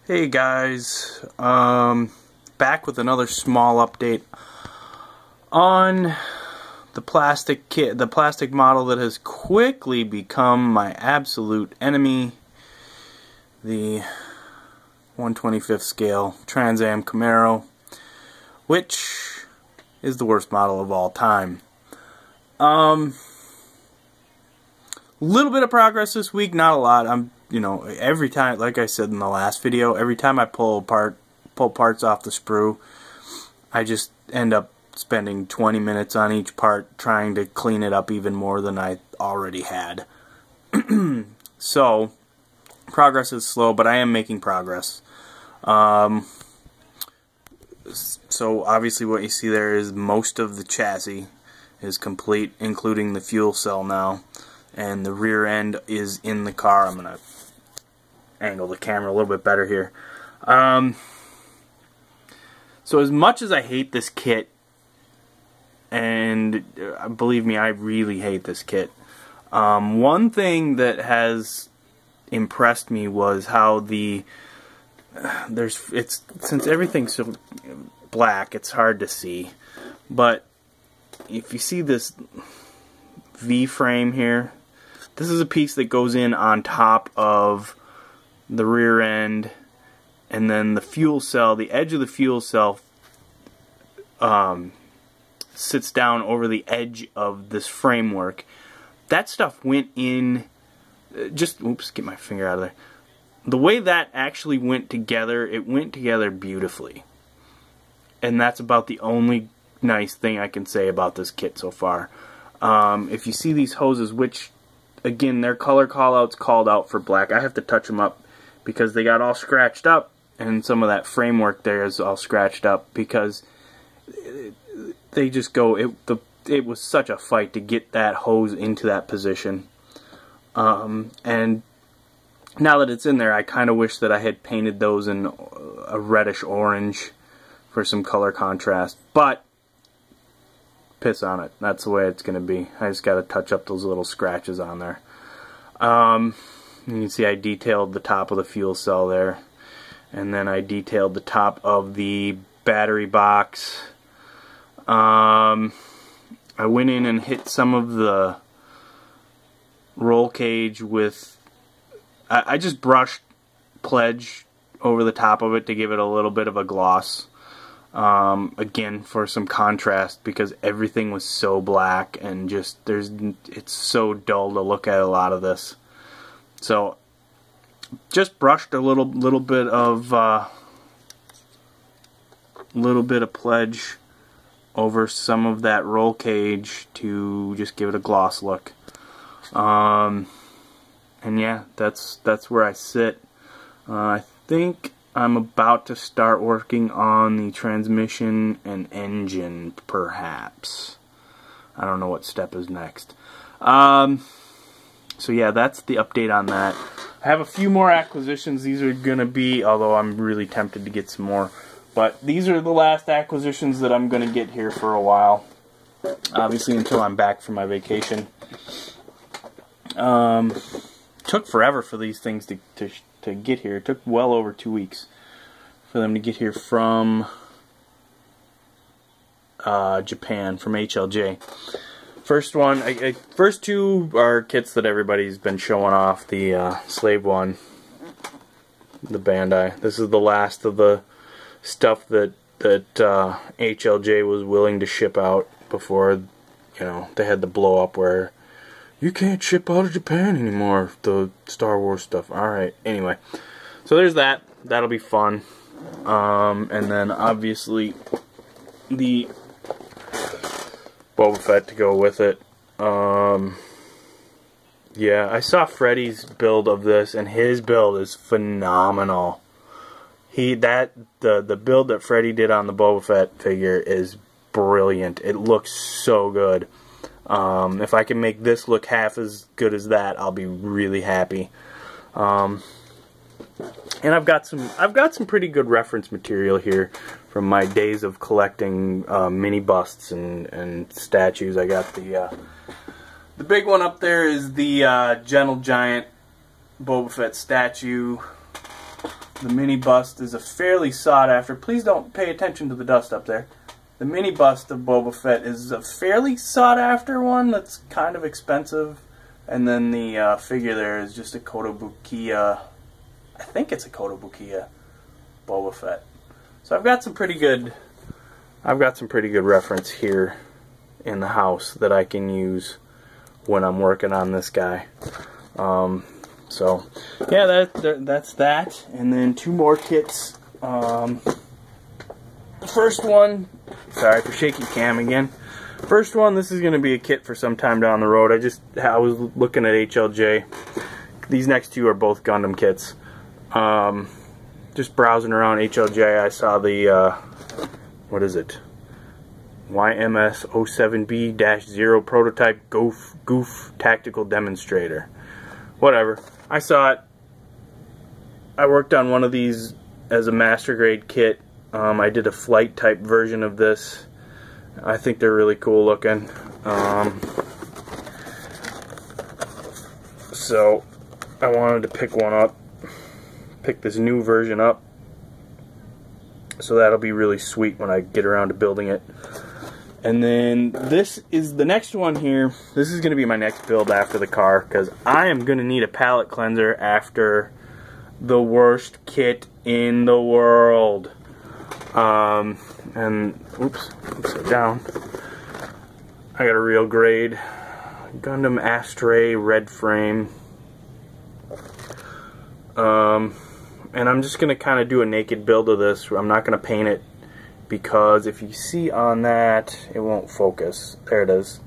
Hey guys, back with another small update on the plastic kit, the plastic model that has quickly become my absolute enemy, the 1/25th scale Trans Am Camaro, which is the worst model of all time. Little bit of progress this week, not a lot. Every time, like I said in the last video, every time I pull parts off the sprue, I just end up spending 20 minutes on each part trying to clean it up even more than I already had. So, progress is slow, but I am making progress. So obviously what you see there is most of the chassis is complete, including the fuel cell now. And the rear end is in the car. I'm going to angle the camera a little bit better here. So as much as I hate this kit, and believe me, I really hate this kit, one thing that has impressed me was how since everything's so black, it's hard to see, but if you see this V-frame here, this is a piece that goes in on top of the rear end, and then the fuel cell, the edge of the fuel cell sits down over the edge of this framework. That stuff went in, oops, get my finger out of there. The way that actually went together, it went together beautifully. And that's about the only nice thing I can say about this kit so far. If you see these hoses, which again, their color callouts called out for black, I have to touch them up because they got all scratched up, and some of that framework there is all scratched up because they just go. It was such a fight to get that hose into that position, and now that it's in there, I kind of wish that I had painted those in a reddish orange for some color contrast, but piss on it. That's the way it's going to be. I just got to touch up those little scratches on there. You can see I detailed the top of the fuel cell there, and then I detailed the top of the battery box. I went in and hit some of the roll cage with, I just brushed Pledge over the top of it to give it a little bit of a gloss. Again, for some contrast, because everything was so black and just it's so dull to look at a lot of this. So just brushed a little bit of Pledge over some of that roll cage to just give it a gloss look. And yeah, that's where I sit. I think I'm about to start working on the transmission and engine, perhaps. I don't know what step is next. So yeah, that's the update on that. I have a few more acquisitions. These are going to be, although I'm really tempted to get some more, but these are the last acquisitions that I'm going to get here for a while. Obviously until I'm back from my vacation. Took forever for these things to get here. It took well over 2 weeks for them to get here from Japan, from HLJ. First two are kits that everybody's been showing off. The Slave One, the Bandai. This is the last of the stuff that HLJ was willing to ship out before, they had the blow up where you can't ship out of Japan anymore, the Star Wars stuff. Alright, anyway. So there's that. That'll be fun. And then obviously the Boba Fett to go with it. Yeah, I saw Freddy's build of this, and his build is phenomenal. The build that Freddy did on the Boba Fett figure is brilliant. It looks so good. If I can make this look half as good as that, I'll be really happy. And I've got some pretty good reference material here from my days of collecting mini busts and statues. I got the big one up there is the Gentle Giant Boba Fett statue. The mini bust is a fairly sought after. Please don't pay attention to the dust up there. The mini bust of Boba Fett is a fairly sought after one that's kind of expensive. And then the figure there is just a Kotobukiya. I think it's a Kotobukiya Boba Fett. So I've got some pretty good reference here in the house that I can use when I'm working on this guy. So yeah, that's that. And then two more kits. The first one, sorry for shaky cam again. First one, this is going to be a kit for some time down the road. I was looking at HLJ. These next two are both Gundam kits. Just browsing around HLJ, I saw the what is it? YMS 07B-0 prototype goof tactical demonstrator. Whatever. I saw it. I worked on one of these as a master grade kit. I did a flight type version of this. I think they're really cool looking. So I wanted to pick one up. Pick this new version up. So that'll be really sweet when I get around to building it. And then this is the next one here. This is going to be my next build after the car, because I am going to need a palette cleanser after the worst kit in the world. And oops, upside down. I got a real grade Gundam Astray red frame. And I'm just going to kind of do a naked build of this. I'm not going to paint it, because if you see on that, it won't focus. There it is.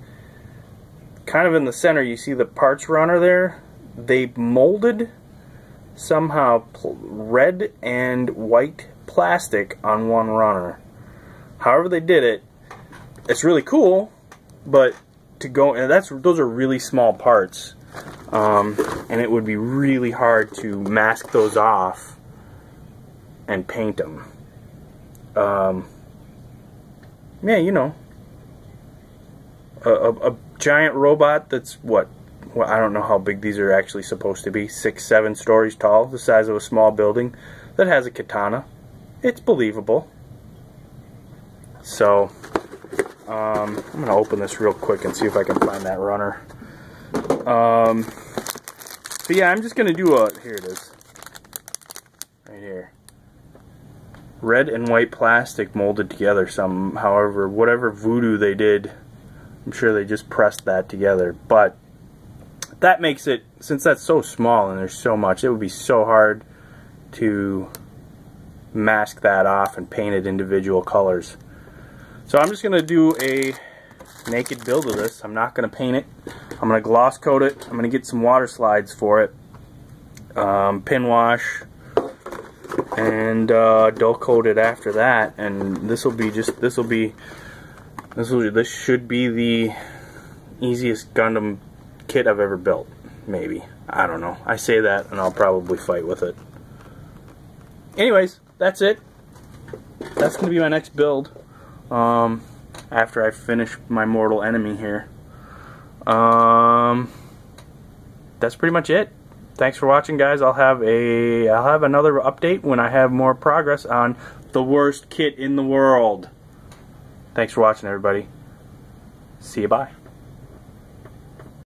Kind of in the center, you see the parts runner there? They molded somehow red and white plastic on one runner. However they did it, it's really cool, but to go, and those are really small parts. And it would be really hard to mask those off and paint them. Yeah, you know, a giant robot that's what, I don't know how big these are actually supposed to be, 6-7 stories tall, the size of a small building, that has a katana. It's believable. So I'm gonna open this real quick and see if I can find that runner. But yeah, I'm just gonna do here it is, right here. Red and white plastic molded together however, whatever voodoo they did, I'm sure they just pressed that together. But that makes it, since that's so small and there's so much, it would be so hard to mask that off and paint it individual colors. So I'm just going to do a naked build of this. I'm not going to paint it. I'm going to gloss coat it. I'm going to get some water slides for it, pin wash, and dull coat it after that. And this should be the easiest Gundam kit I've ever built. Maybe, I don't know. I say that and I'll probably fight with it. Anyways, that's it. That's gonna be my next build. After I finish my mortal enemy here. That's pretty much it. Thanks for watching, guys. I'll have another update when I have more progress on the worst kit in the world. Thanks for watching, everybody. See you, bye.